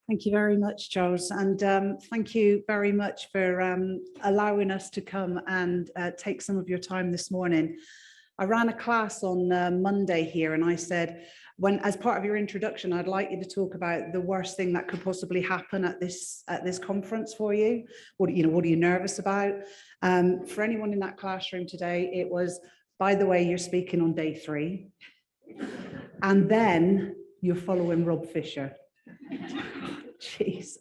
Thank you very much, Charles, and thank you very much for allowing us to come and take some of your time this morning. I ran a class on Monday here, and I said, as part of your introduction, I'd like you to talk about the worst thing that could possibly happen at this conference for you. What are you nervous about? For anyone in that classroom today, it was, by the way, you're speaking on day 3, and then you're following Rob Fisher. Jesus.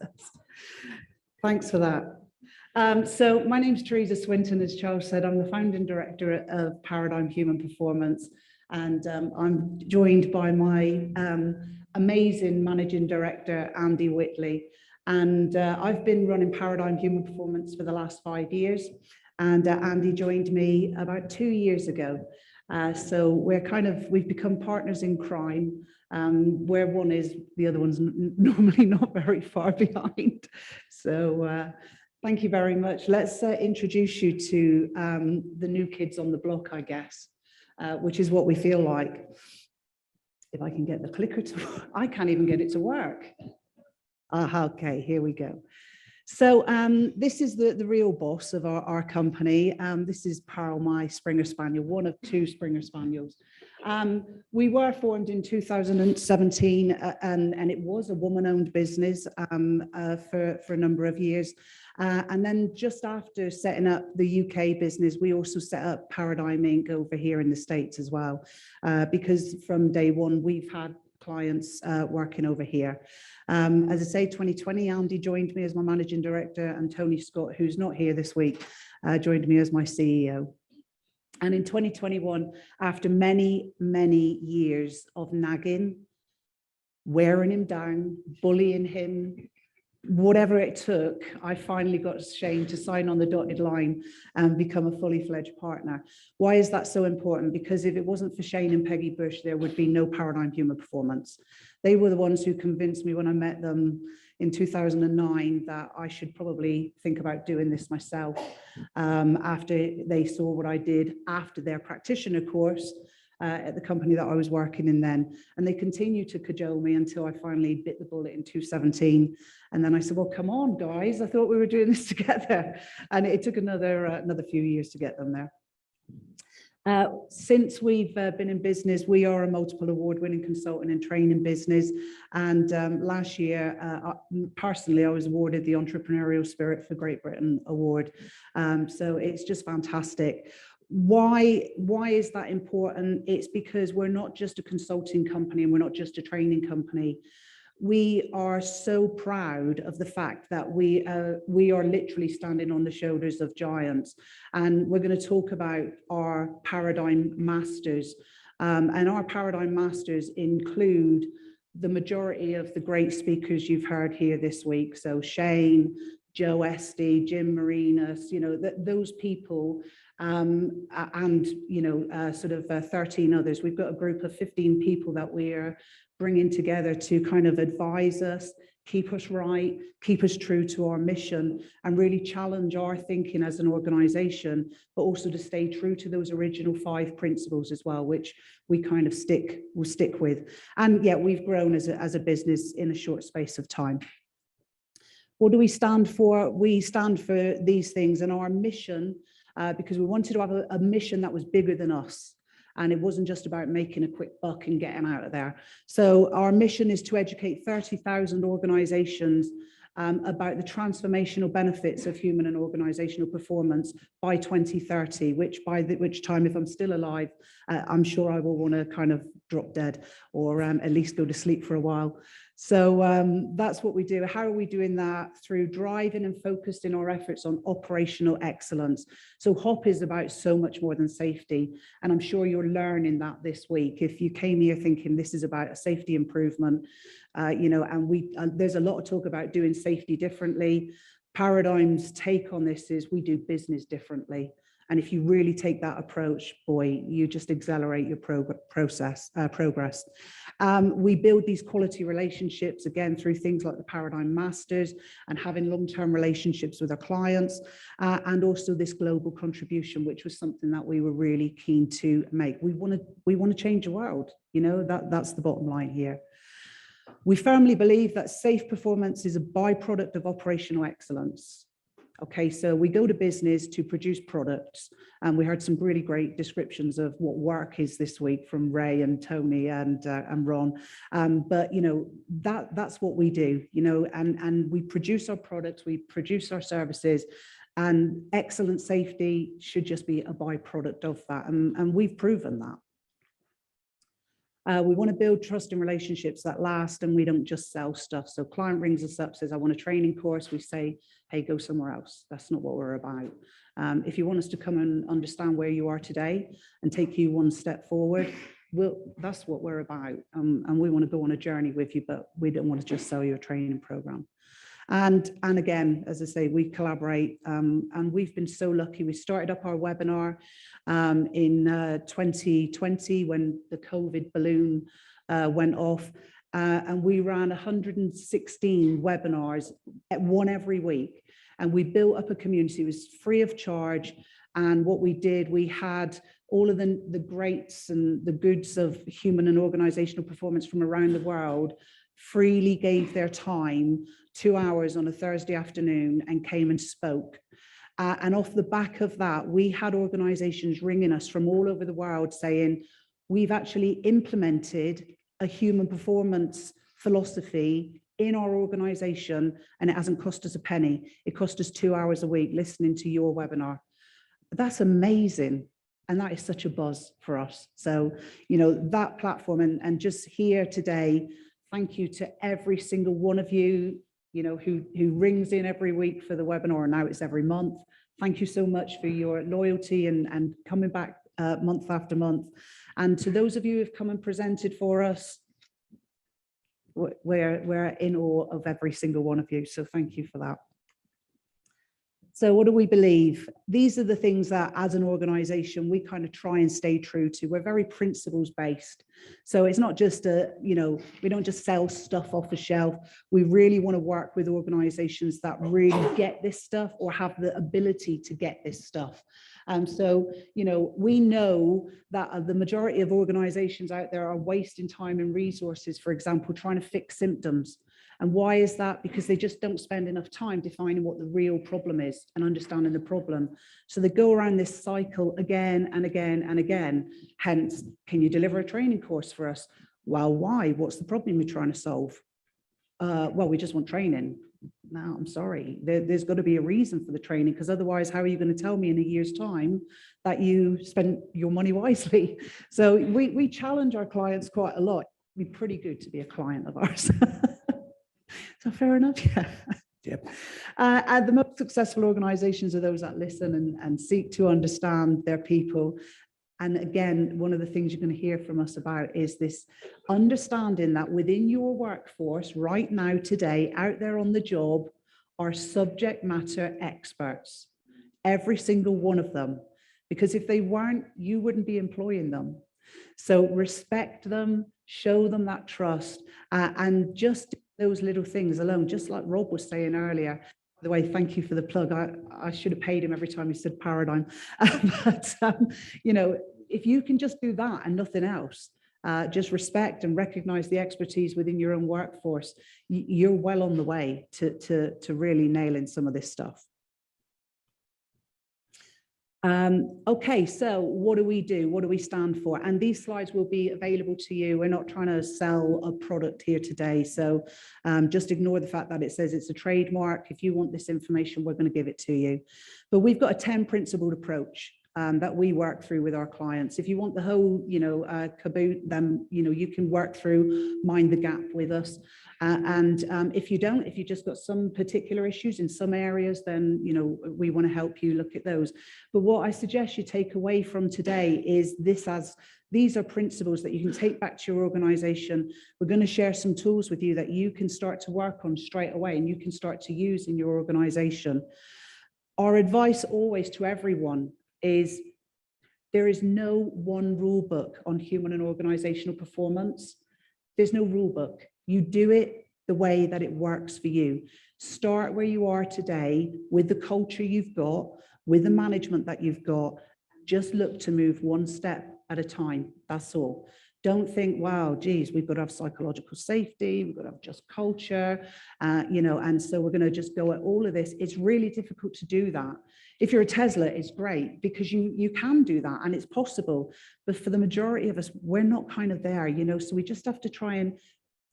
Thanks for that. So my name's Teresa Swinton, as Charles said. I'm the founding director of Paradigm Human Performance, and I'm joined by my amazing managing director, Andy Whitley. And I've been running Paradigm Human Performance for the last 5 years, and Andy joined me about 2 years ago. So we've become partners in crime. Where one is, the other one's normally not very far behind. So thank you very much. Let's introduce you to the new kids on the block, I guess, which is what we feel like. If I can get the clicker to work. I can't even get it to work. Okay, here we go. So this is the real boss of our company. This is Pearl, my Springer Spaniel, one of 2 Springer Spaniels. We were formed in 2017, and it was a woman-owned business for a number of years. And then just after setting up the UK business, we also set up Paradigm Inc. over here in the States as well, because from day one, we've had clients working over here. As I say, 2020, Andy joined me as my managing director, and Tony Scott, who's not here this week, joined me as my CEO. And in 2021, after many, many years of nagging, wearing him down, bullying him, whatever it took, I finally got Shane to sign on the dotted line and become a fully fledged partner. Why is that so important? Because if it wasn't for Shane and Peggy Bush, there would be no Paradigm Human Performance. They were the ones who convinced me when I met them in 2009 that I should probably think about doing this myself, after they saw what I did after their practitioner course at the company that I was working in then. And they continued to cajole me until I finally bit the bullet in 2017. And then I said, well, come on, guys, I thought we were doing this together. And it took another few years to get them there. Since we've been in business, we are a multiple award-winning consulting and training business. And last year, personally, I was awarded the Entrepreneurial Spirit for Great Britain Award. So it's just fantastic. Why is that important? It's because we're not just a consulting company and we're not just a training company. We are so proud of the fact that we are literally standing on the shoulders of giants. And we're going to talk about our Paradigm Masters. And our Paradigm Masters include the majority of the great speakers you've heard here this week. So Shane, Joe Esty, Jim Marinas, those people, and, sort of 13 others. We've got a group of 15 people that we're bringing together to kind of advise us, keep us right, keep us true to our mission, and really challenge our thinking as an organization, but also to stay true to those original 5 principles as well, which we kind of will stick with. And yeah, we've grown as a business in a short space of time. What do we stand for? We stand for these things, and our mission, because we wanted to have a mission that was bigger than us. And it wasn't just about making a quick buck and getting out of there. So our mission is to educate 30,000 organizations about the transformational benefits of human and organizational performance by 2030, which time, if I'm still alive, I'm sure I will want to kind of drop dead or at least go to sleep for a while. So that's what we do. How are we doing that? Through driving and focusing our efforts on operational excellence. So HOP is about so much more than safety. And I'm sure you're learning that this week. If you came here thinking this is about a safety improvement, and there's a lot of talk about doing safety differently. Paradigm's take on this is we do business differently. And if you really take that approach, boy, you just accelerate your progress. We build these quality relationships, again, through things like the Paradigm Masters and having long-term relationships with our clients, and also this global contribution, which was something that we were really keen to make. We want to change the world, that's the bottom line here. We firmly believe that safe performance is a byproduct of operational excellence. Okay, so we go to business to produce products, and we heard some really great descriptions of what work is this week from Ray and Tony and Ron. But you know, that's what we do. You know, and we produce our products, we produce our services, and excellent safety should just be a byproduct of that, and we've proven that. We want to build trust and relationships that last, and we don't just sell stuff. So client rings us up, says, I want a training course. We say, hey, go somewhere else. That's not what we're about. If you want us to come and understand where you are today and take you one step forward, that's what we're about. And we want to go on a journey with you, but we don't want to just sell you a training program. And again, as I say, we collaborate, and we've been so lucky. We started up our webinar in 2020 when the COVID balloon went off, and we ran 116 webinars, one every week, and we built up a community. It was free of charge, and what we did, we had all of the greats and the goods of human and organizational performance from around the world freely gave their time, 2 hours on a Thursday afternoon, and came and spoke. And off the back of that, we had organizations ringing us from all over the world saying, we've actually implemented a human performance philosophy in our organization, and it hasn't cost us a penny. It cost us 2 hours a week listening to your webinar. That's amazing. And that is such a buzz for us. So, you know, that platform, and just here today, thank you to every single one of you, you know, who rings in every week for the webinar. Now it's every month. Thank you so much for your loyalty and coming back month after month. And to those of you who've come and presented for us, we're in awe of every single one of you. So thank you for that. So what do we believe? These are the things that as an organization, we kind of try and stay true to. We're very principles based. So it's not just you know, we don't just sell stuff off the shelf. We really want to work with organizations that really get this stuff or have the ability to get this stuff. So, you know, we know that the majority of organizations out there are wasting time and resources, for example, trying to fix symptoms. And why is that? Because they just don't spend enough time defining what the real problem is and understanding the problem. So they go around this cycle again and again and again. Hence, can you deliver a training course for us? Well, why? What's the problem you're trying to solve? Well, we just want training. No, I'm sorry. There's got to be a reason for the training, because otherwise, how are you going to tell me in a year's time that you spent your money wisely? So we challenge our clients quite a lot. It'd be pretty good to be a client of ours. Is that fair enough? Yeah. Yep. And the most successful organizations are those that listen and seek to understand their people. And again, one of the things you're going to hear from us about is this understanding that within your workforce right now, today, out there on the job, are subject matter experts, every single one of them. Because if they weren't, you wouldn't be employing them. So respect them, show them that trust, and just those little things alone, just like Rob was saying earlier. By the way, thank you for the plug. I should have paid him every time he said paradigm. But, you know, if you can just do that and nothing else, just respect and recognize the expertise within your own workforce, you're well on the way to really nailing some of this stuff. Okay, so what do we do? What do we stand for? And these slides will be available to you. We're not trying to sell a product here today. So just ignore the fact that it says it's a trademark. If you want this information, we're going to give it to you. But we've got a 10 principled approach that we work through with our clients. If you want the whole, you know, caboot, then, you know, you can work through Mind the Gap with us. And if you don't, if you just got some particular issues in some areas, then, you know, we want to help you look at those. But what I suggest you take away from today is these are principles that you can take back to your organization. We're going to share some tools with you that you can start to work on straight away and you can start to use in your organization. Our advice always to everyone is there is no one rule book on human and organizational performance. There's no rule book. You do it the way that it works for you. Start where you are today with the culture you've got, with the management that you've got. Just look to move one step at a time. That's all. Don't think, wow, geez, we've got to have psychological safety, we've got to have just culture, and so we're going to just go at all of this. It's really difficult to do that. If you're a Tesla, it's great because you can do that and it's possible. But for the majority of us, we're not kind of there, so we just have to try and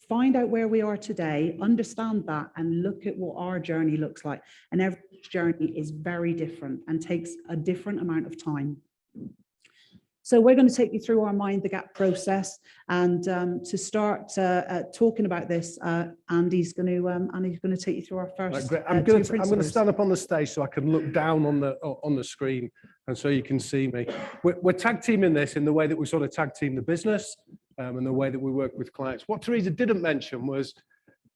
find out where we are today, understand that, and look at what our journey looks like. And every journey is very different and takes a different amount of time. So we're going to take you through our Mind the Gap process, and to start talking about this, Andy's going to take you through our first. Great. I'm going to stand up on the stage so I can look down on the screen, and so you can see me. We're tag teaming this in the way that we sort of tag team the business, and the way that we work with clients. What Teresa didn't mention was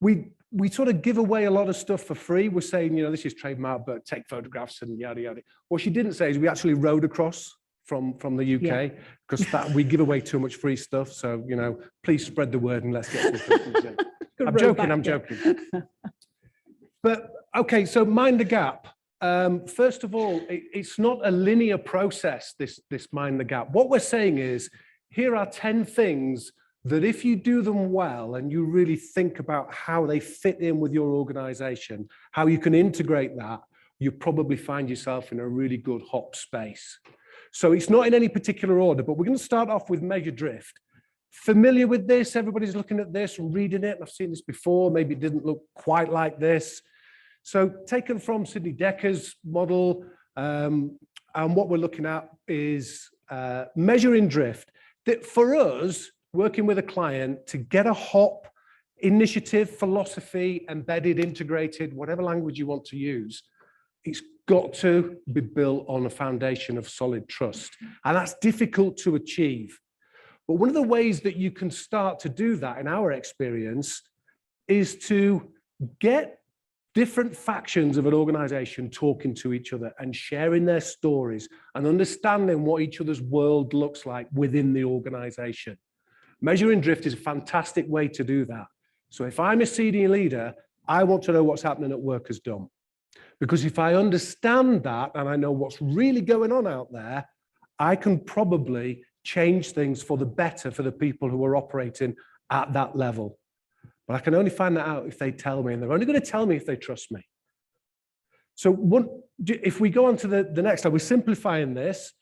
we sort of give away a lot of stuff for free. We're saying, this is trademark, but take photographs and yada yada. What she didn't say is we actually rode across from the UK, because we give away too much free stuff. So, please spread the word and let's get some customers in. I'm joking. But okay, so Mind the Gap. First of all, it's not a linear process, this Mind the Gap. What we're saying is, here are 10 things that if you do them well and you really think about how they fit in with your organization, how you can integrate that, you probably find yourself in a really good hot space. So it's not in any particular order, but we're going to start off with measure drift. Familiar with this? Everybody's looking at this and reading it. I've seen this before. Maybe it didn't look quite like this. So taken from Sidney Decker's model, and what we're looking at is measuring drift. That for us, working with a client to get a HOP initiative, philosophy, embedded, integrated, whatever language you want to use, it's got to be built on a foundation of solid trust. And that's difficult to achieve. But one of the ways that you can start to do that, in our experience, is to get different factions of an organization talking to each other and sharing their stories and understanding what each other's world looks like within the organization. Measuring drift is a fantastic way to do that. So if I'm a senior leader, I want to know what's happening at Workers Done. Because if I understand that and I know what's really going on out there, I can probably change things for the better for the people who are operating at that level. But I can only find that out if they tell me, and they're only going to tell me if they trust me. So if we go on to the next slide, we're simplifying this.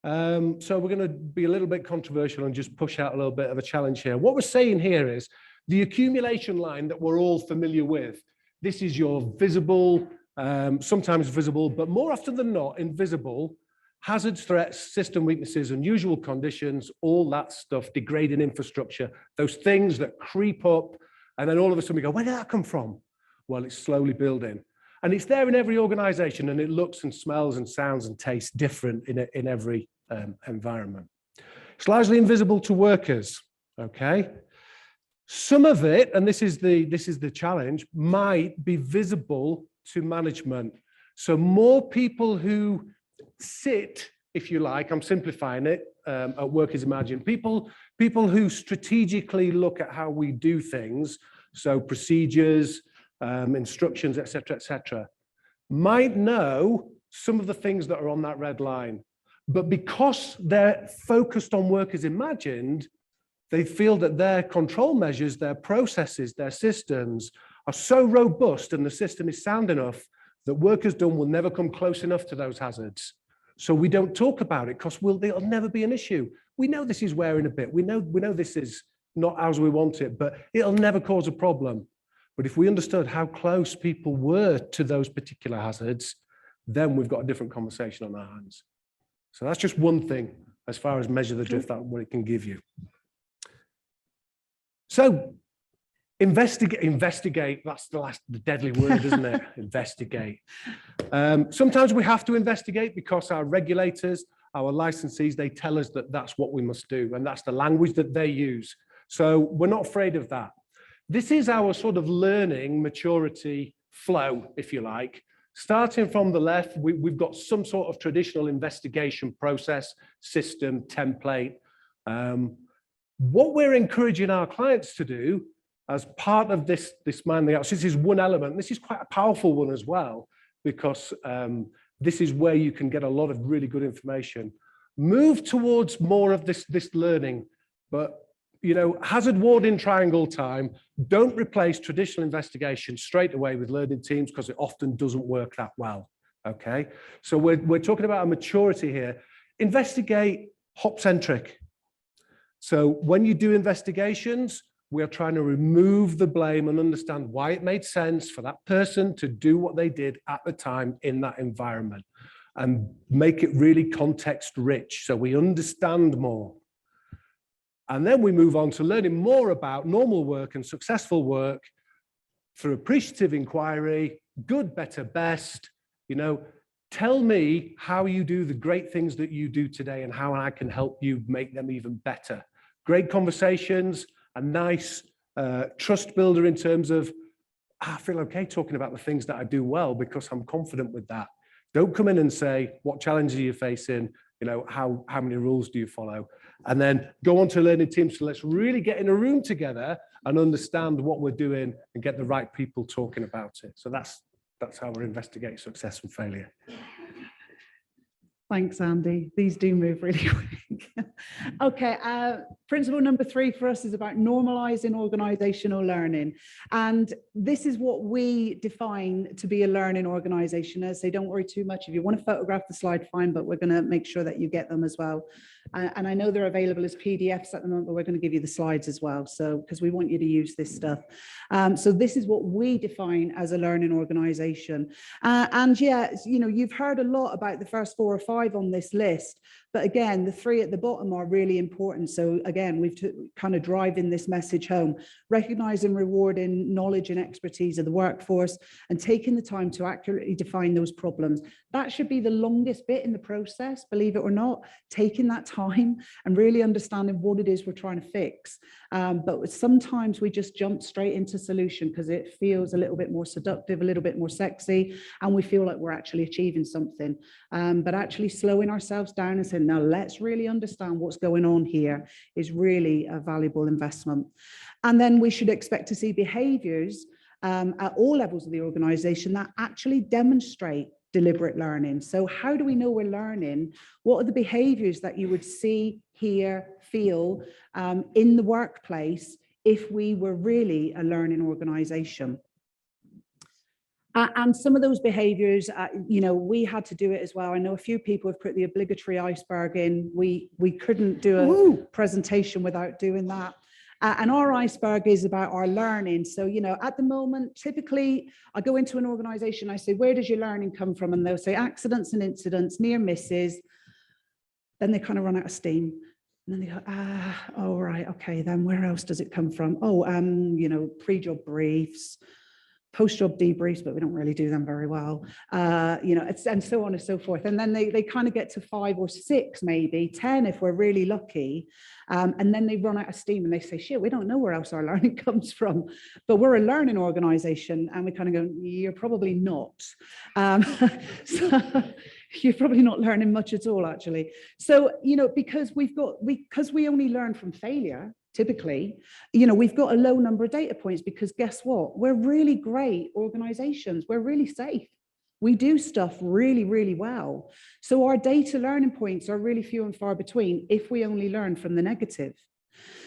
So we're going to be a little bit controversial and just push out a little bit of a challenge here. What we're saying here is the accumulation line that we're all familiar with. This is your visible, sometimes visible, but more often than not, invisible hazards, threats, system weaknesses, unusual conditions, all that stuff, degrading infrastructure, those things that creep up, and then all of a sudden we go, where did that come from? Well, it's slowly building. And it's there in every organization, and it looks and smells and sounds and tastes different in every environment. It's largely invisible to workers, okay? Some of it, and this is the challenge, might be visible to management. So more people who sit, if you like, I'm simplifying it, at Workers Imagine, people who strategically look at how we do things, so procedures, instructions, etc., might know some of the things that are on that red line. But because they're focused on Workers Imagined, they feel that their control measures, their processes, their systems are so robust and the system is sound enough that Workers Done will never come close enough to those hazards. So we don't talk about it because it'll never be an issue. We know this is wearing a bit. We know this is not as we want it, but it'll never cause a problem. But if we understood how close people were to those particular hazards, then we've got a different conversation on our hands. So that's just one thing as far as measure the drift, what it can give you. So investigate, that's the deadly word, isn't it? Investigate. Sometimes we have to investigate because our regulators, our licensees, they tell us that that's what we must do, and that's the language that they use. So we're not afraid of that. This is our sort of learning maturity flow, if you like. Starting from the left, we've got some sort of traditional investigation process, system, template. What we're encouraging our clients to do as part of this Mind the Gap, this is one element. This is quite a powerful one as well, because this is where you can get a lot of really good information. Move towards more of this learning, but hazard warding triangle time. Don't replace traditional investigation straight away with learning teams because it often doesn't work that well. Okay, so we're talking about a maturity here. Investigate hop-centric. So when you do investigations, we're trying to remove the blame and understand why it made sense for that person to do what they did at the time in that environment, and make it really context rich so we understand more. And then we move on to learning more about normal work and successful work through appreciative inquiry, good, better, best. Tell me how you do the great things that you do today and how I can help you make them even better. Great conversations, a nice trust builder in terms of, I feel okay talking about the things that I do well because I'm confident with that. Don't come in and say, what challenges are you facing? How many rules do you follow? And then go on to learning teams. So let's really get in a room together and understand what we're doing and get the right people talking about it. So that's how we investigate success and failure. Thanks, Andy. These do move really quick. Okay, principle number 3 for us is about normalizing organizational learning. And this is what we define to be a learning organization. As say, don't worry too much. If you want to photograph the slide, fine, but we're going to make sure that you get them as well. And I know they're available as PDFs at the moment, but we're going to give you the slides as well. So, because we want you to use this stuff. So this is what we define as a learning organization. And yeah, you've heard a lot about the first 4 or 5 on this list, but again, the 3 at the bottom are really important. So again, we've kind of driving this message home, recognizing, rewarding knowledge and expertise of the workforce and taking the time to accurately define those problems. That should be the longest bit in the process, believe it or not, taking that time and really understanding what it is we're trying to fix. But sometimes we just jump straight into solution because it feels a little bit more seductive, a little bit more sexy, and we feel like we're actually achieving something. But actually slowing ourselves down and saying, now let's really understand what's going on here is really a valuable investment. And then we should expect to see behaviors at all levels of the organization that actually demonstrate deliberate learning. So how do we know we're learning? What are the behaviors that you would see, hear, feel in the workplace if we were really a learning organization? And some of those behaviors, we had to do it as well. I know a few people have put the obligatory iceberg in. We couldn't do a presentation without doing that. And our iceberg is about our learning. So, at the moment, typically I go into an organization, I say, where does your learning come from? And they'll say accidents and incidents, near misses. Then they kind of run out of steam. And then they go, oh, right, okay, then where else does it come from? Oh, pre-job briefs, post-job debriefs, but we don't really do them very well, and so on and so forth. And then they kind of get to 5 or 6, maybe 10 if we're really lucky. And then they run out of steam and they say, shit, we don't know where else our learning comes from. But we're a learning organization and we kind of go, you're probably not. So you're probably not learning much at all, actually. So, because we only learn from failure, typically, we've got a low number of data points because guess what? We're really great organizations. We're really safe. We do stuff really, really well. So our data learning points are really few and far between if we only learn from the negative.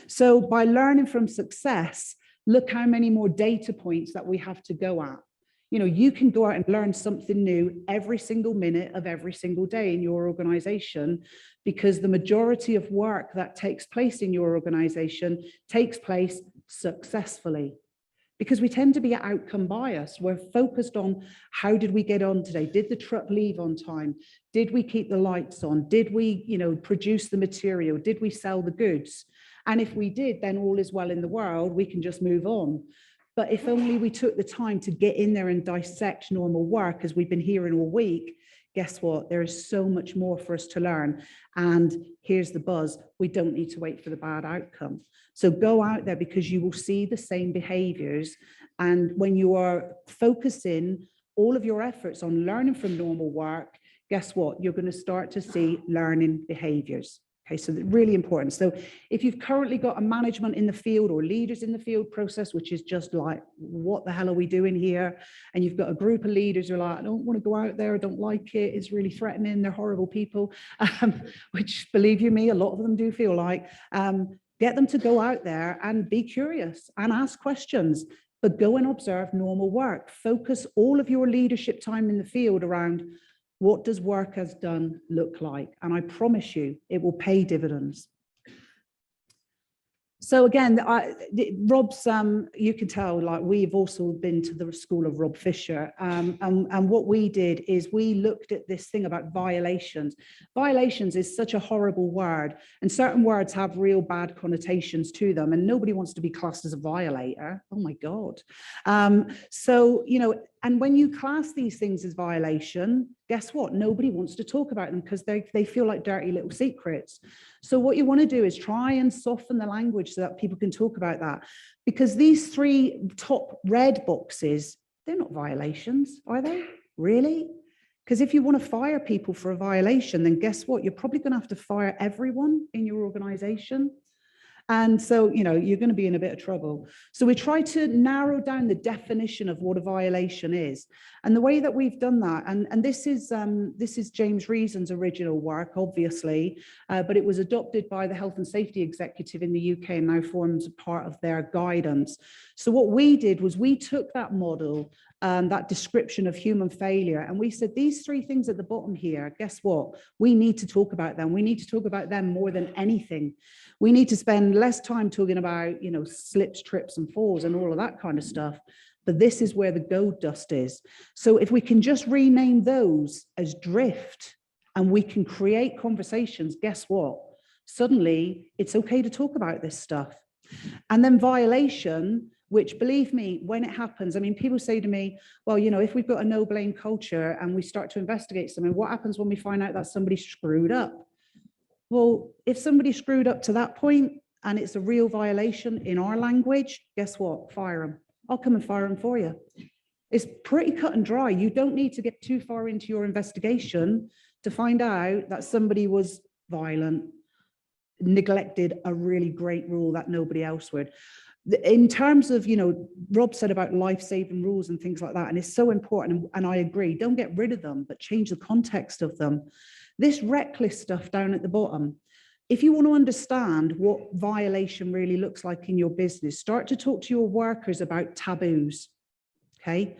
So by learning from success, look how many more data points that we have to go at. You can go out and learn something new every single minute of every single day in your organization, because the majority of work that takes place in your organization takes place successfully. Because we tend to be outcome biased. We're focused on how did we get on today? Did the truck leave on time? Did we keep the lights on? Did we, produce the material? Did we sell the goods? And if we did, then all is well in the world. We can just move on. But if only we took the time to get in there and dissect normal work, as we've been hearing all week, guess what? There is so much more for us to learn. And here's the buzz. We don't need to wait for the bad outcome. So go out there, because you will see the same behaviors. And when you are focusing all of your efforts on learning from normal work, guess what? You're going to start to see learning behaviors. Okay, so really important. So if you've currently got a management in the field or leaders in the field process, which is just like, what the hell are we doing here? And you've got a group of leaders who are like, I don't want to go out there, I don't like it, it's really threatening, they're horrible people, which, believe you me, a lot of them do feel like. Get them to go out there and be curious and ask questions, but go and observe normal work. Focus all of your leadership time in the field around what does work as done look like? And I promise you, it will pay dividends. So again, Rob's, you can tell, like, we've also been to the school of Rob Fisher. And what we did is we looked at this thing about violations. Violations is such a horrible word, and certain words have real bad connotations to them, and nobody wants to be classed as a violator. Oh my God. So, you know, and when you class these things as violation, guess what? Nobody wants to talk about them because they feel like dirty little secrets. So what you want to do is try and soften the language so that people can talk about that. Because these three top red boxes, they're not violations, are they? Really? Because if you want to fire people for a violation, then guess what? You're probably going to have to fire everyone in your organization. And so, you know, you're going to be in a bit of trouble. So we try to narrow down the definition of what a violation is. And the way that we've done that, and this is James Reason's original work, obviously, but it was adopted by the Health and Safety Executive in the UK and now forms part of their guidance. So what we did was we took that model, that description of human failure, and we said these three things at the bottom here, guess what? We need to talk about them. We need to talk about them more than anything. We need to spend less time talking about, you know, slips, trips and falls and all of that kind of stuff. But this is where the gold dust is. So if we can just rename those as drift and we can create conversations, guess what? Suddenly it's okay to talk about this stuff. And then violation, which, believe me, when it happens, I mean, people say to me, well, you know, if we've got a no blame culture and we start to investigate something, what happens when we find out that somebody screwed up? Well, if somebody screwed up to that point and it's a real violation in our language, guess what? Fire them. I'll come and fire them for you. It's pretty cut and dry. You don't need to get too far into your investigation to find out that somebody was violent, neglected a really great rule that nobody else would. In terms of, you know, Rob said about life-saving rules and things like that, and it's so important, and I agree, don't get rid of them, but change the context of them. This reckless stuff down at the bottom, if you want to understand what violation really looks like in your business, start to talk to your workers about taboos, okay?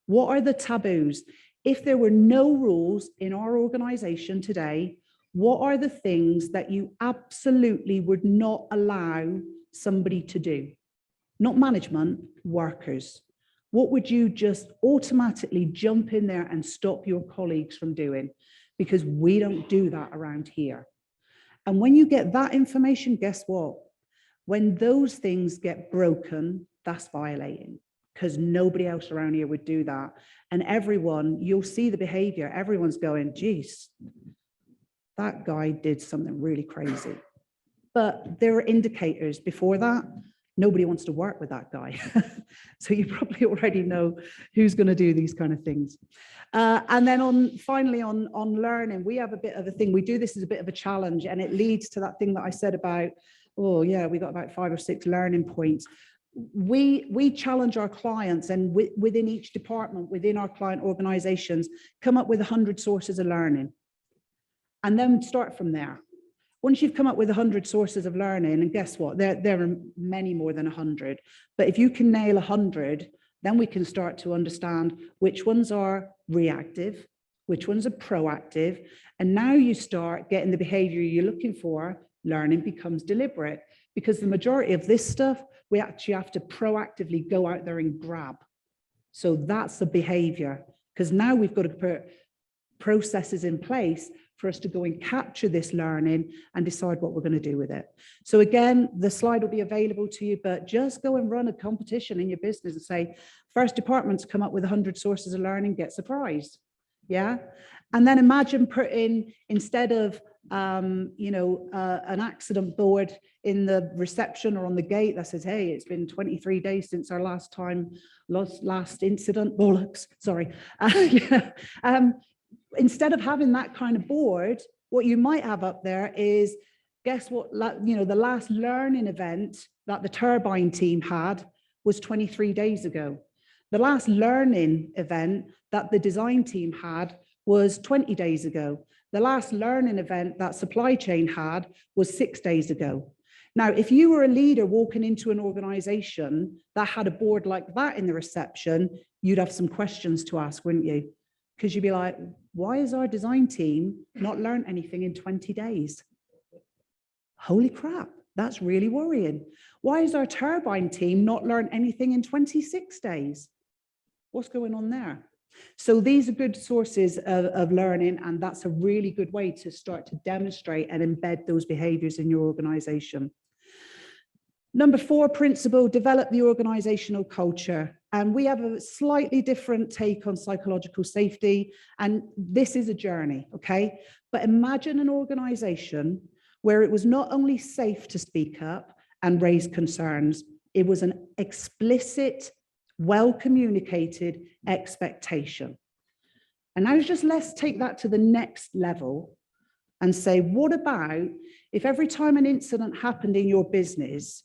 What are the taboos? If there were no rules in our organization today, what are the things that you absolutely would not allow somebody to do? Not management, workers. What would you just automatically jump in there and stop your colleagues from doing? Because we don't do that around here. And when you get that information, guess what? When those things get broken, that's violating, because nobody else around here would do that. And everyone, you'll see the behavior, everyone's going, geez, that guy did something really crazy. But there are indicators before that. Nobody wants to work with that guy. So you probably already know who's going to do these kind of things. And then finally on learning, we have a bit of a thing. We do this as a bit of a challenge, and it leads to that thing that I said about, oh yeah, we got about 5 or 6 learning points. We challenge our clients, and within each department, within our client organizations, come up with 100 sources of learning, and then start from there. Once you've come up with 100 sources of learning, and guess what? There are many more than 100. But if you can nail 100, then we can start to understand which ones are reactive, which ones are proactive. And now you start getting the behavior you're looking for. Learning becomes deliberate, because the majority of this stuff, we actually have to proactively go out there and grab. So that's the behavior, because now we've got to put processes in place for us to go and capture this learning and decide what we're going to do with it. So again, the slide will be available to you, but just go and run a competition in your business and say, first department's come up with 100 sources of learning, get surprised. Yeah. And then imagine putting, instead of, an accident board in the reception or on the gate that says, hey, it's been 23 days since our last incident, bollocks, sorry. Instead of having that kind of board, what you might have up there is, guess what, the last learning event that the turbine team had was 23 days ago. The last learning event that the design team had was 20 days ago. The last learning event that supply chain had was 6 days ago. Now, if you were a leader walking into an organization that had a board like that in the reception, you'd have some questions to ask, wouldn't you? Because you'd be like, why has our design team not learned anything in 20 days? Holy crap, that's really worrying. Why has our turbine team not learned anything in 26 days? What's going on there? So these are good sources of learning, and that's a really good way to start to demonstrate and embed those behaviors in your organization. Number 4 principle, develop the organizational culture. And we have a slightly different take on psychological safety, and this is a journey, okay? But imagine an organization where it was not only safe to speak up and raise concerns, it was an explicit, well-communicated expectation. And now just let's take that to the next level and say, what about if every time an incident happened in your business,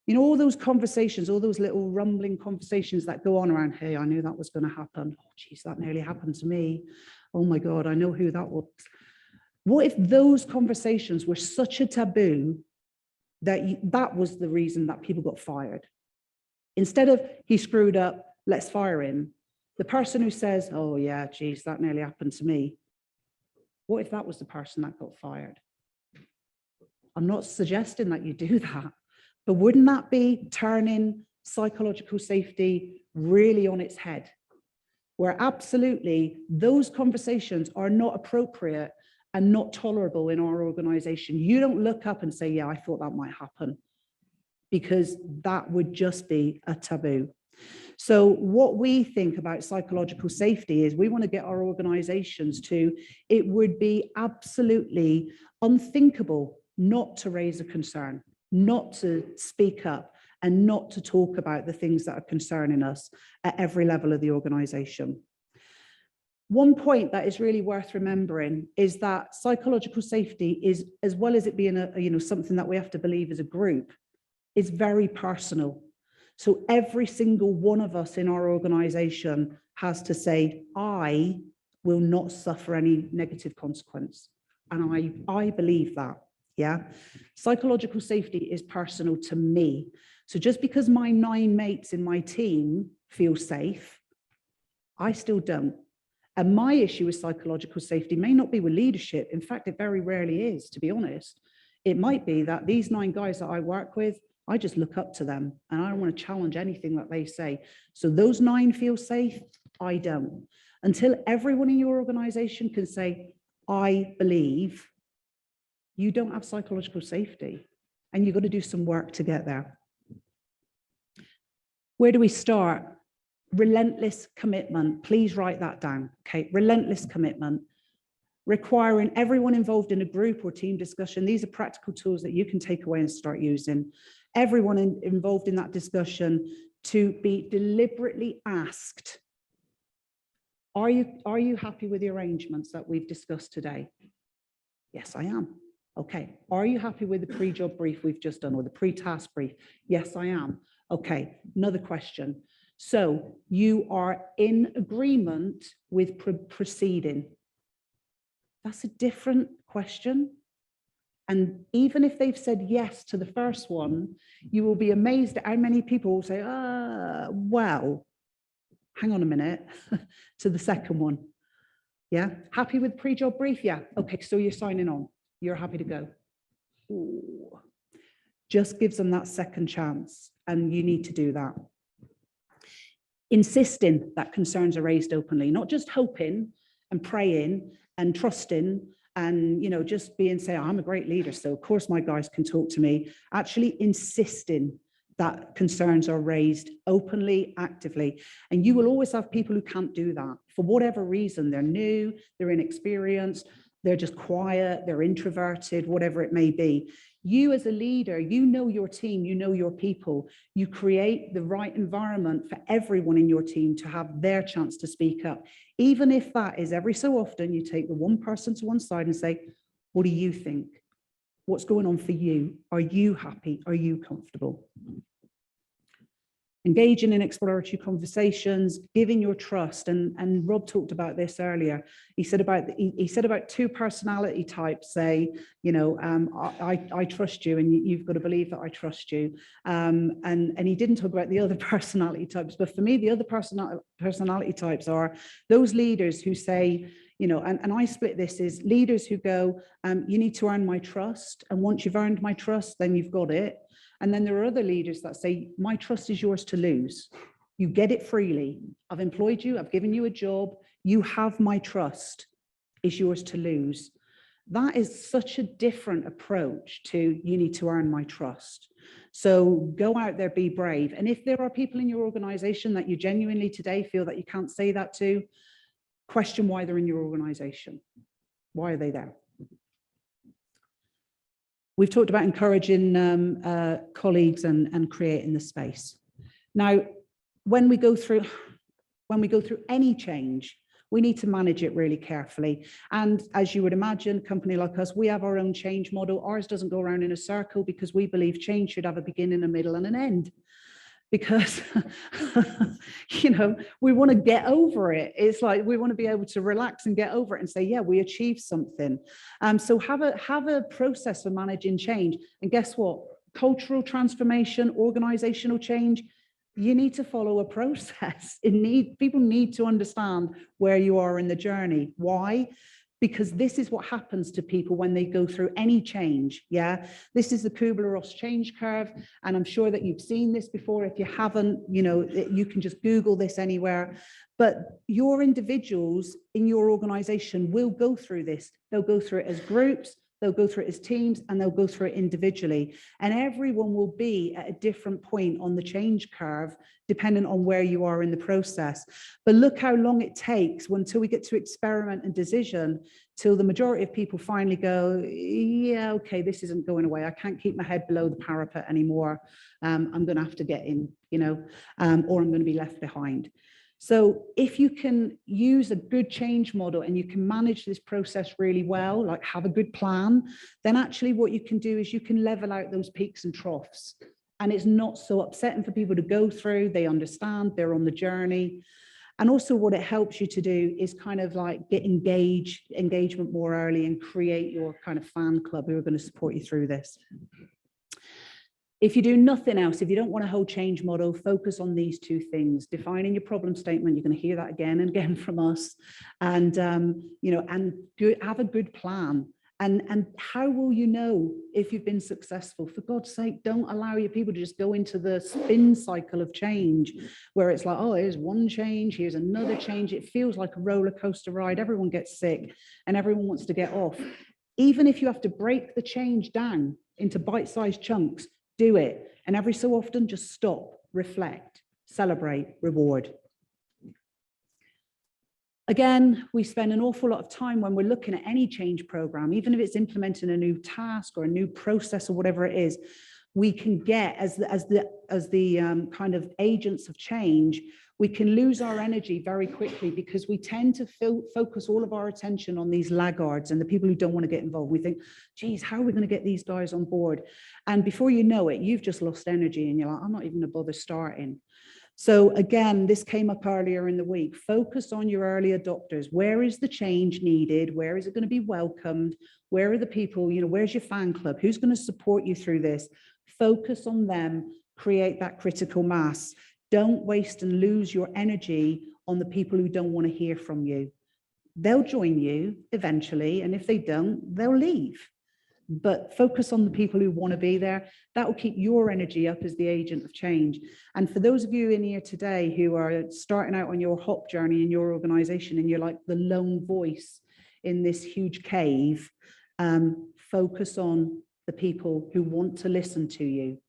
you know, all those conversations, all those little rumbling conversations that go on around, hey, I knew that was going to happen. Oh, geez, that nearly happened to me. Oh my God, I know who that was. What if those conversations were such a taboo that that was the reason that people got fired? Instead of he screwed up, let's fire him. The person who says, oh yeah, geez, that nearly happened to me. What if that was the person that got fired? I'm not suggesting that you do that, but wouldn't that be turning psychological safety really on its head? Where absolutely those conversations are not appropriate and not tolerable in our organization. You don't look up and say, yeah, I thought that might happen, because that would just be a taboo. So what we think about psychological safety is we want to get our organizations to, it would be absolutely unthinkable not to raise a concern, not to speak up, and not to talk about the things that are concerning us at every level of the organization. One point that is really worth remembering is that psychological safety is, as well as it being something that we have to believe as a group, is very personal. So every single one of us in our organization has to say, I will not suffer any negative consequence. And I believe that, yeah. Psychological safety is personal to me. So just because my 9 mates in my team feel safe, I still don't. And my issue with psychological safety may not be with leadership. In fact, it very rarely is, to be honest. It might be that these 9 guys that I work with, I just look up to them and I don't want to challenge anything that they say. So those 9 feel safe, I don't. Until everyone in your organization can say, I believe, you don't have psychological safety, and you've got to do some work to get there. Where do we start? Relentless commitment. Please write that down. Okay, relentless commitment. Requiring everyone involved in a group or team discussion. These are practical tools that you can take away and start using. Everyone involved in that discussion to be deliberately asked, are you happy with the arrangements that we've discussed today? Yes, I am. Okay. Are you happy with the pre-job brief we've just done, or the pre-task brief? Yes, I am. Okay. Another question. So you are in agreement with proceeding. That's a different question. And even if they've said yes to the first one, you will be amazed at how many people will say, well, hang on a minute, to the second one. Yeah, happy with pre-job brief? Yeah, okay, so you're signing on. You're happy to go. Ooh. Just gives them that second chance, and you need to do that. Insisting that concerns are raised openly, not just hoping and praying and trusting and just say, I'm a great leader, so of course my guys can talk to me. Actually insisting that concerns are raised openly, actively. And you will always have people who can't do that for whatever reason. They're new, they're inexperienced, they're just quiet, they're introverted, whatever it may be. You as a leader, you know your team, you know your people. You create the right environment for everyone in your team to have their chance to speak up. Even if that is every so often, you take the one person to one side and say, what do you think? What's going on for you? Are you happy? Are you comfortable? engaging in exploratory conversations, giving your trust. And Rob talked about this earlier. He said about two personality types say, I trust you, and you've got to believe that I trust you. And he didn't talk about the other personality types, but for me, the other personality types are those leaders who say, and I split this as leaders who go, you need to earn my trust. And once you've earned my trust, then you've got it. And then there are other leaders that say, my trust is yours to lose. You get it freely. I've employed you. I've given you a job. You have my trust. It's yours to lose. That is such a different approach to you need to earn my trust. So go out there, be brave. And if there are people in your organization that you genuinely today feel that you can't say that to, question why they're in your organization. Why are they there? We've talked about encouraging colleagues and creating the space. Now, when we go through any change, we need to manage it really carefully. And as you would imagine, a company like us, we have our own change model. Ours doesn't go around in a circle because we believe change should have a beginning, a middle, and an end. Because, we want to get over it. It's like we want to be able to relax and get over it and say, yeah, we achieved something. So have a process for managing change. And guess what? Cultural transformation, organizational change, you need to follow a process. People need to understand where you are in the journey. Why? Because this is what happens to people when they go through any change. Yeah, this is the Kubler-Ross change curve, and I'm sure that you've seen this before. If you haven't, you can just Google this anywhere. But your individuals in your organization will go through this. They'll go through it as groups, they'll go through it as teams, and they'll go through it individually. And everyone will be at a different point on the change curve, depending on where you are in the process. But look how long it takes until we get to experiment and decision, till the majority of people finally go, yeah, okay, this isn't going away. I can't keep my head below the parapet anymore. I'm going to have to get in, or I'm going to be left behind. So if you can use a good change model and you can manage this process really well, like have a good plan, then actually what you can do is you can level out those peaks and troughs. And it's not so upsetting for people to go through. They understand, they're on the journey. And also what it helps you to do is kind of like get engagement more early and create your kind of fan club who are going to support you through this. If you do nothing else, if you don't want a whole change model, focus on these two things: defining your problem statement. You're going to hear that again and again from us, and have a good plan. And how will you know if you've been successful? For God's sake, don't allow your people to just go into the spin cycle of change, where it's like, oh, here's one change, here's another change. It feels like a roller coaster ride. Everyone gets sick, and everyone wants to get off. Even if you have to break the change down into bite-sized chunks, do it. And every so often, just stop, reflect, celebrate, reward. Again, we spend an awful lot of time when we're looking at any change program, even if it's implementing a new task or a new process or whatever it is, we can get, as the kind of agents of change, we can lose our energy very quickly because we tend to focus all of our attention on these laggards and the people who don't want to get involved. We think, geez, how are we going to get these guys on board? And before you know it, you've just lost energy and you're like, I'm not even going to bother starting. So again, this came up earlier in the week. Focus on your early adopters. Where is the change needed? Where is it going to be welcomed? Where are the people, where's your fan club? Who's going to support you through this? Focus on them, create that critical mass. Don't waste and lose your energy on the people who don't want to hear from you. They'll join you eventually, and if they don't, they'll leave. But focus on the people who want to be there. That will keep your energy up as the agent of change. And for those of you in here today who are starting out on your hop journey in your organization and you're like the lone voice in this huge cave, focus on the people who want to listen to you.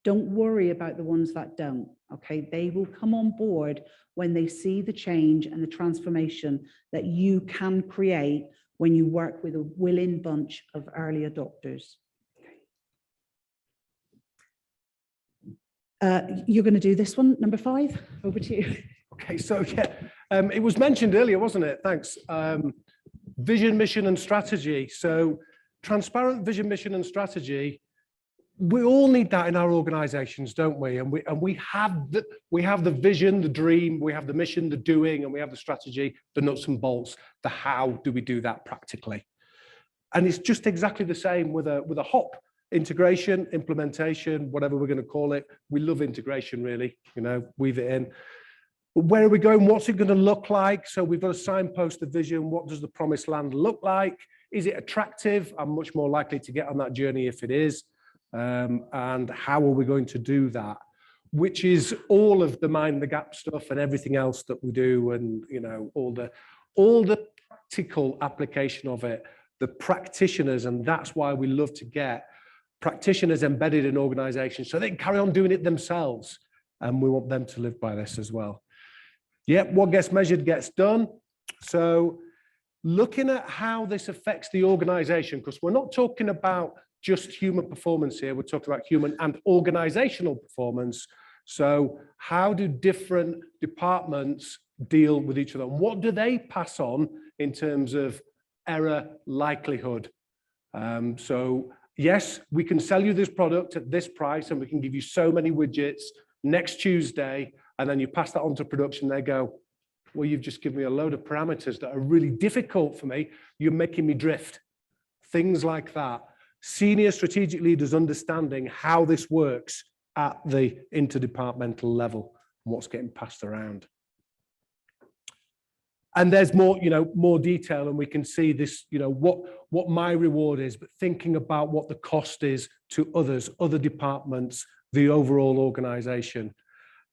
Don't worry about the ones that don't, okay? They will come on board when they see the change and the transformation that you can create when you work with a willing bunch of early adopters. You're going to do this one, number 5. Over to you. Okay, so yeah, it was mentioned earlier, wasn't it? Thanks. Vision, mission, and strategy. So transparent vision, mission, and strategy we all need that in our organizations, don't we? And we have the vision, the dream, we have the mission, the doing, and we have the strategy, the nuts and bolts, the how do we do that practically? And it's just exactly the same with a hop integration, implementation, whatever we're going to call it. We love integration, really, weave it in. But where are we going? What's it going to look like? So we've got to signpost the vision. What does the promised land look like? Is it attractive? I'm much more likely to get on that journey if it is. And how are we going to do that? Which is all of the mind the gap stuff and everything else that we do, and all the practical application of it, the practitioners, and that's why we love to get practitioners embedded in organizations so they can carry on doing it themselves. And we want them to live by this as well. Yep, what gets measured gets done. So looking at how this affects the organization, because we're not talking about just human performance here, we're talking about human and organizational performance. So how do different departments deal with each other? And what do they pass on in terms of error likelihood? So yes, we can sell you this product at this price and we can give you so many widgets next Tuesday, and then you pass that on to production, they go, well, you've just given me a load of parameters that are really difficult for me. You're making me drift. Things like that. Senior strategic leaders understanding how this works at the interdepartmental level and what's getting passed around. And there's more, more detail, and we can see this, what my reward is, but thinking about what the cost is to others, other departments, the overall organization.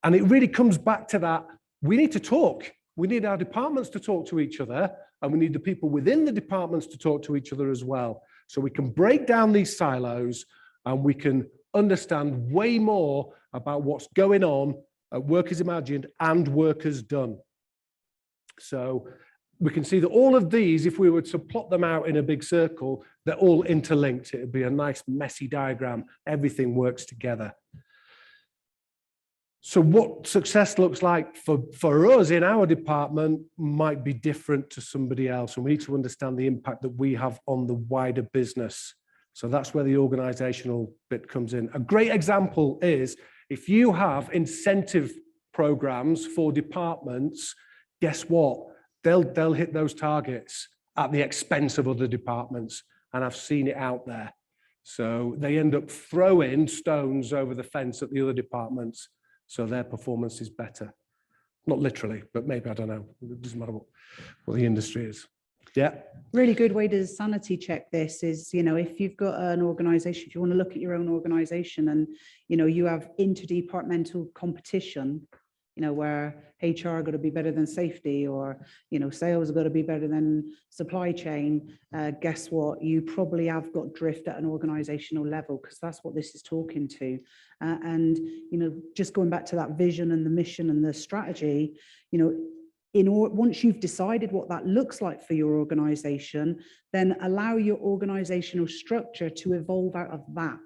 And it really comes back to that. We need to talk. We need our departments to talk to each other, and we need the people within the departments to talk to each other as well. So we can break down these silos and we can understand way more about what's going on at work as imagined and work as done. So we can see that all of these, if we were to plot them out in a big circle, they're all interlinked. It would be a nice messy diagram. Everything works together. So what success looks like for us in our department might be different to somebody else. And we need to understand the impact that we have on the wider business. So that's where the organizational bit comes in. A great example is if you have incentive programs for departments, guess what? They'll hit those targets at the expense of other departments. And I've seen it out there. So they end up throwing stones over the fence at the other departments. So their performance is better. Not literally, but maybe, I don't know. It doesn't matter what the industry is. Yeah. Really good way to sanity check this is, if you've got an organization, if you want to look at your own organization and, you have interdepartmental competition, where HR got to be better than safety, or, sales got to be better than supply chain. Guess what? You probably have got drift at an organizational level, because that's what this is talking to. And, just going back to that vision and the mission and the strategy, once you've decided what that looks like for your organization, then allow your organizational structure to evolve out of that.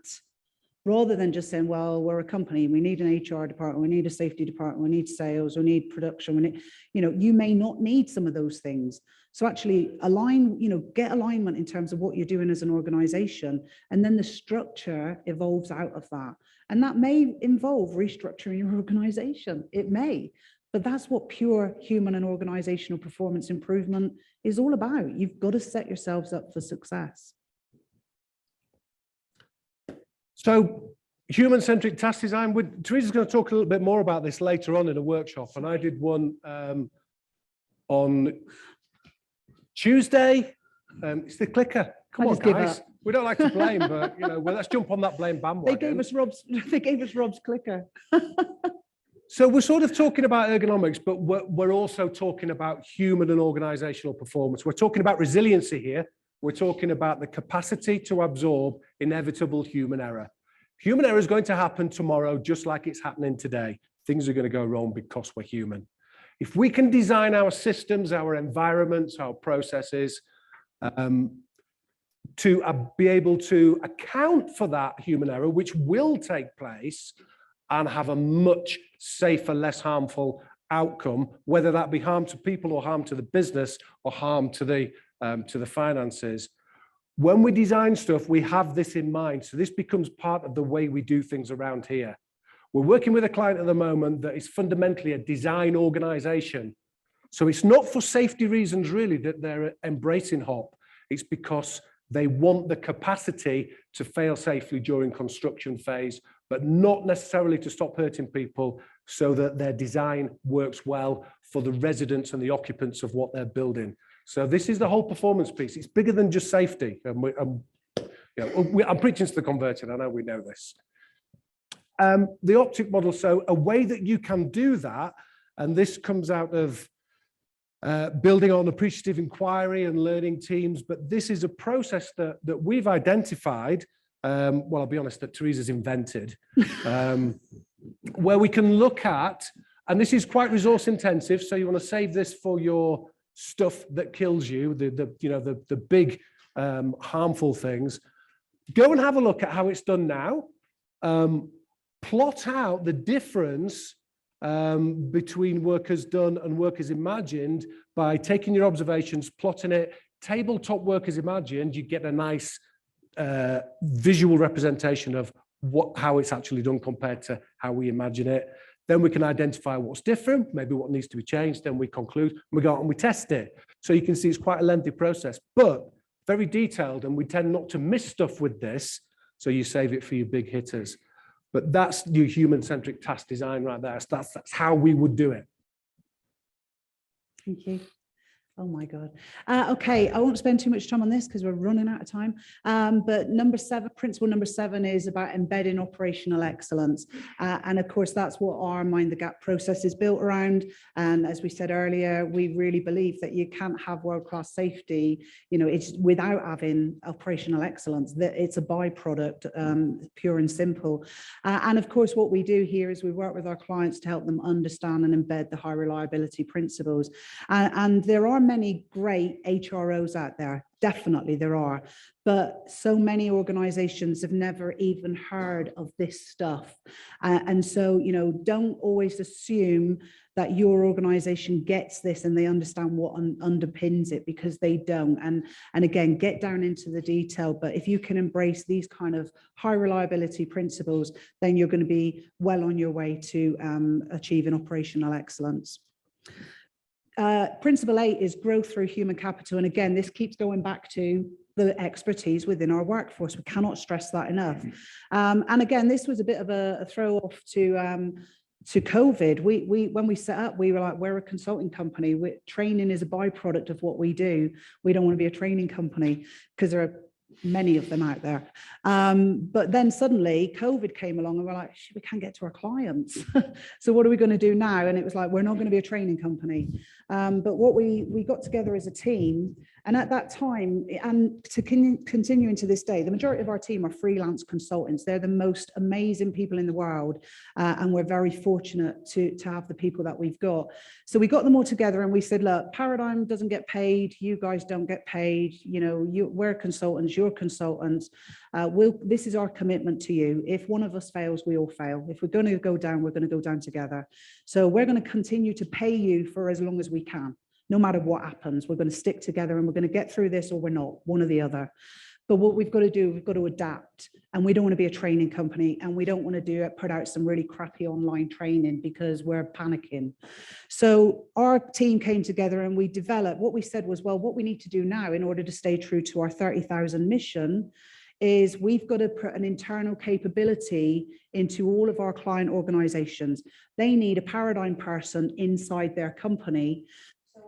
Rather than just saying, well, we're a company, we need an HR department, we need a safety department, we need sales, we need production, we need, you may not need some of those things. So actually align, get alignment in terms of what you're doing as an organization, and then the structure evolves out of that. And that may involve restructuring your organization. It may, but that's what pure human and organizational performance improvement is all about. You've got to set yourselves up for success. So human-centric task design, Teresa's going to talk a little bit more about this later on in a workshop, and I did one on Tuesday. It's the clicker. Come on, guys. We don't like to blame, but well, let's jump on that blame bandwagon. They gave us Rob's clicker. So we're sort of talking about ergonomics, but we're also talking about human and organizational performance. We're talking about resiliency here. We're talking about the capacity to absorb inevitable human error. Human error is going to happen tomorrow, just like it's happening today. Things are going to go wrong because we're human. If we can design our systems, our environments, our processes to be able to account for that human error, which will take place, and have a much safer, less harmful outcome, whether that be harm to people or harm to the business or harm to the finances, When we design stuff, we have this in mind. So this becomes part of the way we do things around here. We're working with a client at the moment that is fundamentally a design organization. So it's not for safety reasons really that they're embracing HOP. It's because they want the capacity to fail safely during construction phase, but not necessarily to stop hurting people, so that their design works well for the residents and the occupants of what they're building. So this is the whole performance piece. It's bigger than just safety. I'm preaching to the converted. I know we know this. The optic model. So a way that you can do that, and this comes out of building on appreciative inquiry and learning teams, but this is a process that we've identified. Well, I'll be honest, that Teresa's invented, where we can look at, and this is quite resource intensive. So you want to save this for your stuff that kills you, the big harmful things. Go and have a look at how it's done now. Plot out the difference between work as done and work as imagined by taking your observations, plotting it. Tabletop work as imagined, you get a nice visual representation of how it's actually done compared to how we imagine it. Then we can identify what's different, maybe what needs to be changed. Then we conclude, we go out and we test it. So you can see it's quite a lengthy process, but very detailed, and we tend not to miss stuff with this. So you save it for your big hitters. But that's your human-centric task design right there. So that's how we would do it. Thank you. Oh my God. Okay, I won't spend too much time on this because we're running out of time. But principle number 7 is about embedding operational excellence. And of course, that's what our Mind the Gap process is built around. And as we said earlier, we really believe that you can't have world-class safety, it's without having operational excellence. That it's a byproduct, pure and simple. And of course, what we do here is we work with our clients to help them understand and embed the high reliability principles. And there are many great HROs out there. Definitely there are, but so many organizations have never even heard of this stuff. And so, don't always assume that your organization gets this and they understand what underpins it, because they don't. And again, get down into the detail. But if you can embrace these kind of high reliability principles, then you're going to be well on your way to achieving operational excellence. Principle 8 is growth through human capital. And again, this keeps going back to the expertise within our workforce. We cannot stress that enough. And again, this was a bit of a throw off to COVID. When we set up, we were like, we're a consulting company. Training is a byproduct of what we do. We don't want to be a training company, because there are many of them out there. But then suddenly COVID came along and we're like, we can't get to our clients. So what are we going to do now? And it was like, we're not going to be a training company. But what we got together as a team, and at that time, and to continue into this day, the majority of our team are freelance consultants. They're the most amazing people in the world. And we're very fortunate to have the people that we've got. So we got them all together and we said, look, Paradigm doesn't get paid. You guys don't get paid. We're consultants, you're consultants. This is our commitment to you. If one of us fails, we all fail. If we're going to go down, we're going to go down together. So we're going to continue to pay you for as long as we can. No matter what happens, we're going to stick together and we're going to get through this, or we're not, one or the other. But what we've got to do, we've got to adapt, and we don't want to be a training company, and we don't want to put out some really crappy online training because we're panicking. So our team came together and we developed, what we said was, well, what we need to do now in order to stay true to our 30,000 mission is we've got to put an internal capability into all of our client organizations. They need a Paradigm person inside their company.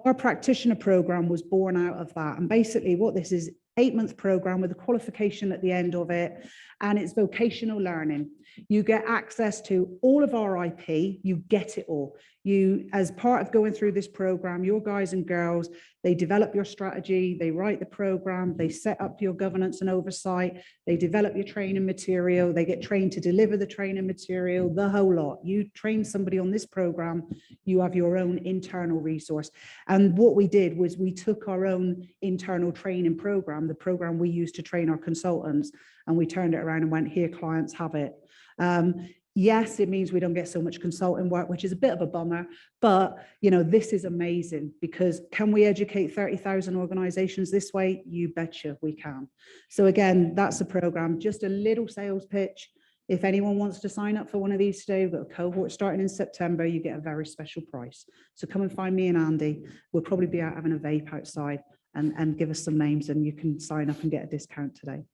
Our practitioner program was born out of that. And basically what this is, 8-month program with a qualification at the end of it, and it's vocational learning. You get access to all of our IP, you get it all. You, as part of going through this program, your guys and girls, they develop your strategy, they write the program, they set up your governance and oversight, they develop your training material, they get trained to deliver the training material, the whole lot. You train somebody on this program, you have your own internal resource. And what we did was we took our own internal training program, the program we used to train our consultants, and we turned it around and went, here, clients have it. Yes, it means we don't get so much consulting work, which is a bit of a bummer, but this is amazing, because can we educate 30,000 organizations this way? You betcha we can. So again, that's a program, just a little sales pitch. If anyone wants to sign up for one of these today, we've got a cohort starting in September, you get a very special price. So come and find me and Andy. We'll probably be out having a vape outside, and give us some names and you can sign up and get a discount today.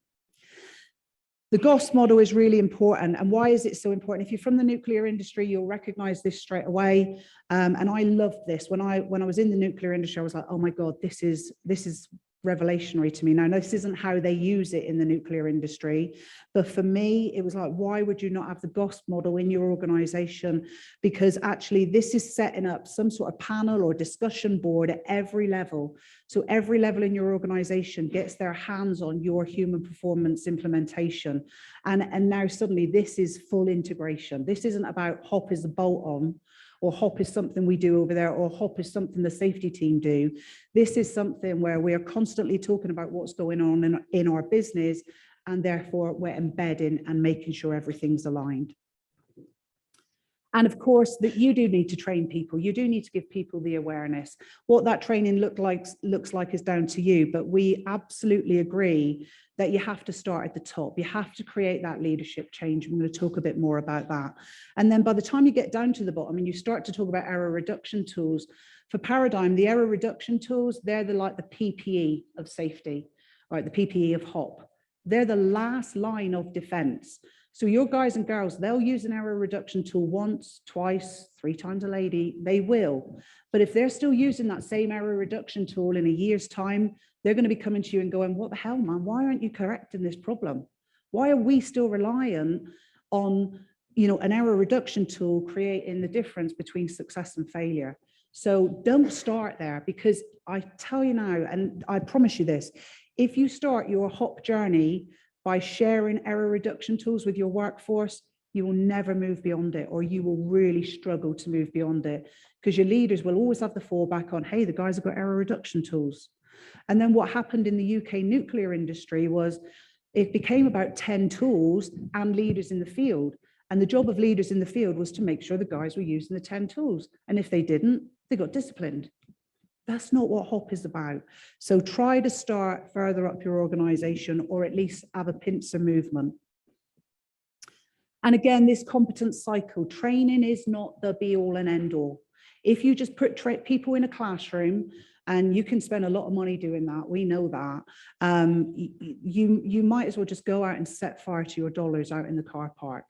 The GOS model is really important. And why is it so important? If you're from the nuclear industry, you'll recognize this straight away. And I loved this. When I was in the nuclear industry, I was like, oh my God, this is revelationary to me. Now, this isn't how they use it in the nuclear industry, but for me, it was like, why would you not have the GOS model in your organization? Because actually this is setting up some sort of panel or discussion board at every level. So every level in your organization gets their hands on your human performance implementation. And now suddenly this is full integration. This isn't about HOP is a bolt on, or HOP is something we do over there, or HOP is something the safety team do. This is something where we are constantly talking about what's going on in our business, and therefore we're embedding and making sure everything's aligned. And of course, that you do need to train people. You do need to give people the awareness. What that training looks like is down to you, but we absolutely agree that you have to start at the top. You have to create that leadership change. I'm going to talk a bit more about that. And then by the time you get down to the bottom and you start to talk about error reduction tools, for Paradigm, the error reduction tools, they're like the PPE of safety, right? The PPE of HOP. They're the last line of defense. So your guys and girls, they'll use an error reduction tool once, twice, 3 times a lady, they will. But if they're still using that same error reduction tool in a year's time, they're going to be coming to you and going, what the hell, man, why aren't you correcting this problem? Why are we still reliant on, an error reduction tool creating the difference between success and failure? So don't start there, because I tell you now, and I promise you this, if you start your HOP journey by sharing error reduction tools with your workforce, you will never move beyond it, or you will really struggle to move beyond it, because your leaders will always have the fallback on, hey, the guys have got error reduction tools. And then what happened in the UK nuclear industry was it became about 10 tools and leaders in the field. And the job of leaders in the field was to make sure the guys were using the 10 tools. And if they didn't, they got disciplined. That's not what HOP is about. So try to start further up your organization, or at least have a pincer movement. And again, this competence cycle, training is not the be all and end all. If you just put people in a classroom, and you can spend a lot of money doing that, we know that, you might as well just go out and set fire to your dollars out in the car park.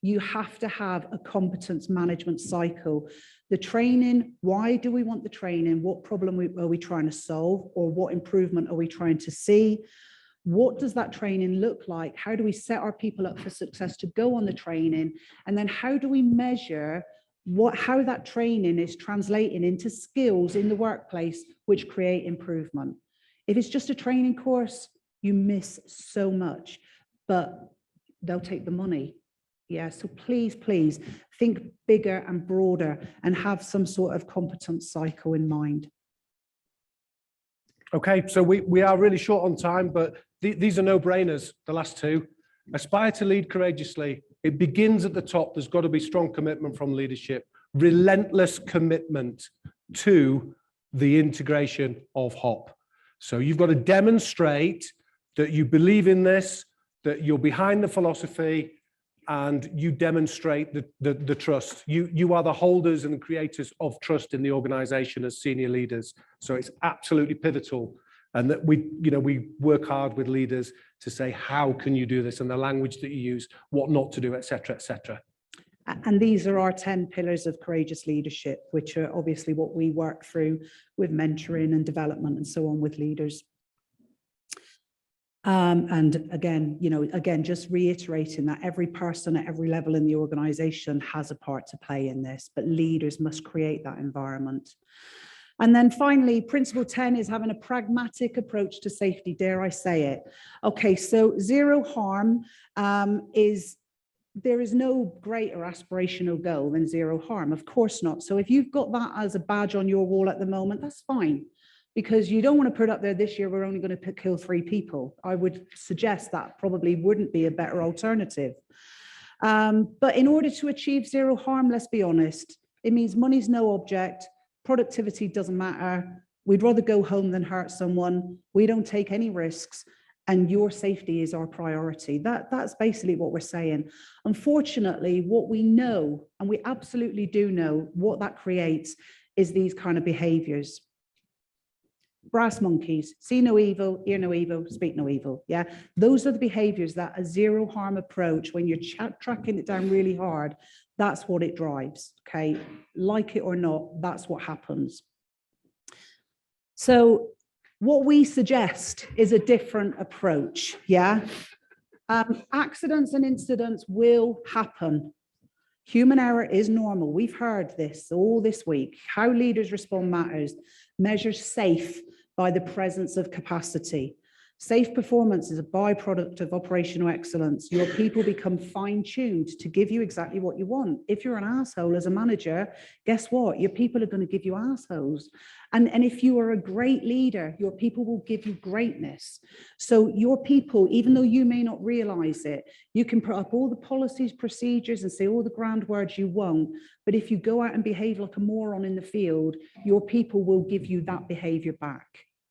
You have to have a competence management cycle. The training, why do we want the training? What problem are we trying to solve? Or what improvement are we trying to see? What does that training look like? How do we set our people up for success to go on the training? And then how do we measure how that training is translating into skills in the workplace which create improvement? If it's just a training course, you miss so much, but they'll take the money. Yeah, so please think bigger and broader and have some sort of competence cycle in mind. Okay, so we are really short on time, but these are no-brainers, the last two. Aspire to lead courageously. It begins at the top. There's got to be strong commitment from leadership, relentless commitment to the integration of HOP. So you've got to demonstrate that you believe in this, that you're behind the philosophy, and you demonstrate the trust. You are the holders and the creators of trust in the organization as senior leaders. So it's absolutely pivotal. And that we work hard with leaders to say, how can you do this? And the language that you use, what not to do, et cetera, et cetera. And these are our 10 pillars of courageous leadership, which are obviously what we work through with mentoring and development and so on with leaders. And again, just reiterating that every person at every level in the organization has a part to play in this, but leaders must create that environment. And then finally, principle 10 is having a pragmatic approach to safety, dare I say it. Okay, so zero harm there is no greater aspirational goal than zero harm, of course not. So if you've got that as a badge on your wall at the moment, that's fine, because you don't want to put up there, this year we're only going to kill 3 people. I would suggest that probably wouldn't be a better alternative. But in order to achieve zero harm, let's be honest, it means money's no object, productivity doesn't matter. We'd rather go home than hurt someone. We don't take any risks, and your safety is our priority. That's basically what we're saying. Unfortunately, what we know, and we absolutely do know, what that creates is these kind of behaviors. Brass monkeys, see no evil, hear no evil, speak no evil. Yeah, those are the behaviors that a zero harm approach, when you're tracking it down really hard, that's what it drives. Okay, like it or not, that's what happens. So what we suggest is a different approach. Yeah, accidents and incidents will happen. Human error is normal. We've heard this all this week. How leaders respond matters. Measure safe by the presence of capacity. Safe performance is a byproduct of operational excellence. Your people become fine-tuned to give you exactly what you want. If you're an asshole as a manager, guess what? Your people are going to give you assholes. And if you are a great leader, your people will give you greatness. So your people, even though you may not realize it, you can put up all the policies, procedures, and say all the grand words you won't. But if you go out and behave like a moron in the field, your people will give you that behavior back.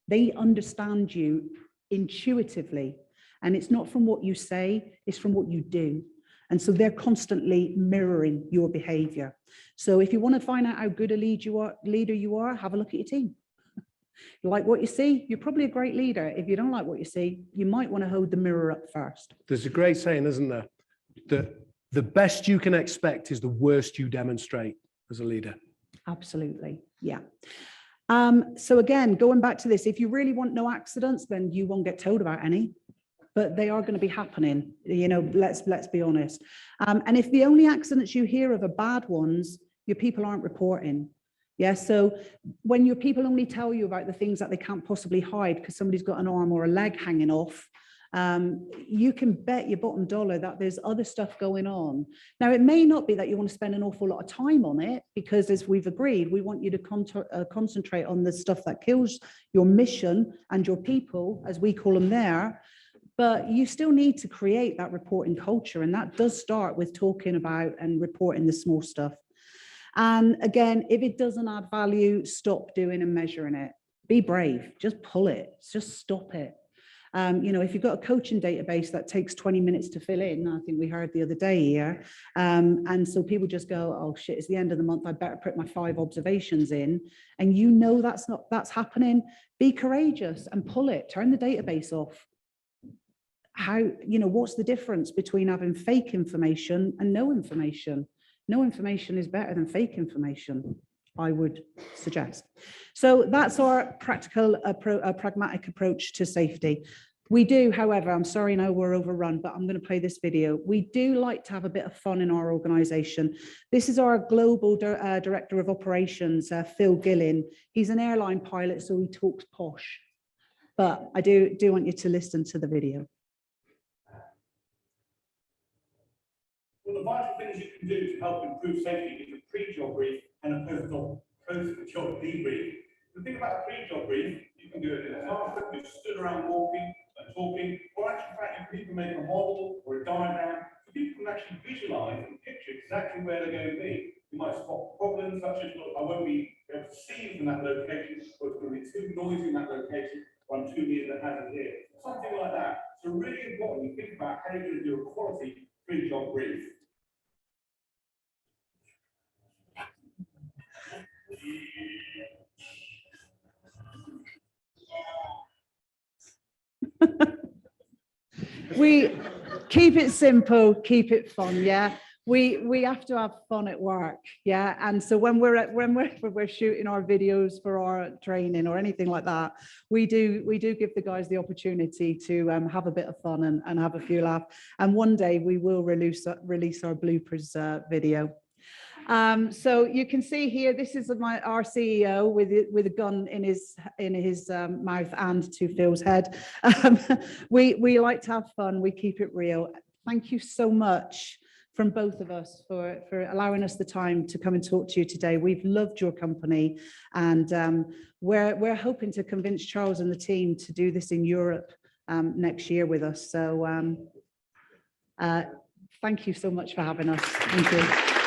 They understand you intuitively, and it's not from what you say, it's from what you do. And so they're constantly mirroring your behavior. So if you want to find out how good a leader you are, have a look at your team. You like what you see, you're probably a great leader. If you don't like what you see, you might want to hold the mirror up first. There's a great saying, isn't there? That the best you can expect is the worst you demonstrate as a leader. Absolutely, yeah. So again, going back to this, if you really want no accidents, then you won't get told about any, but they are going to be happening. You know, let's be honest. And if the only accidents you hear of are bad ones, your people aren't reporting. Yeah, so when your people only tell you about the things that they can't possibly hide because somebody's got an arm or a leg hanging off, you can bet your bottom dollar that there's other stuff going on. Now, it may not be that you want to spend an awful lot of time on it, because as we've agreed, we want you to concentrate on the stuff that kills your mission and your people, as we call them there. But you still need to create that reporting culture. And that does start with talking about and reporting the small stuff. And again, if it doesn't add value, stop doing and measuring it. Be brave, just pull it, just stop it. You know, if you've got a coaching database that takes 20 minutes to fill in, I think we heard the other day here, and so people just go, oh shit, it's the end of the month, I better put my 5 observations in, and you know that's happening. Be courageous and pull it, turn the database off. How, you know, what's the difference between having fake information and no information? No information is better than fake information, I would suggest. So that's our practical, pragmatic approach to safety. We do, however, I'm sorry now we're overrun, but I'm going to play this video. We do like to have a bit of fun in our organization. This is our global director of operations, Phil Gillen. He's an airline pilot, so he talks posh. But I do want you to listen to the video. Well, the vital things you can do to help improve safety is a pre-job brief and a post-job debrief. The thing about a pre-job brief, you can do it in a classroom, you stood around walking and talking, or actually, in fact, you can even make a model or a diagram, so people can actually visualize and picture exactly where they're going to be. You might spot problems such as, look, I won't be able to see you from that location, or it's going to be too noisy in that location, or I'm too near the hazard here. Something like that. So really important you think about how you're going to do a quality pre-job brief. We keep it simple, keep it fun, yeah. We have to have fun at work, yeah. And so when we're shooting our videos for our training or anything like that, we do give the guys the opportunity to have a bit of fun and have a few laughs. And one day we will release our bloopers video. So you can see here, this is our CEO with a gun in his mouth and to Phil's head. We like to have fun. We keep it real. Thank you so much from both of us for allowing us the time to come and talk to you today. We've loved your company, and we're hoping to convince Charles and the team to do this in Europe next year with us. So Thank you so much for having us. Thank you.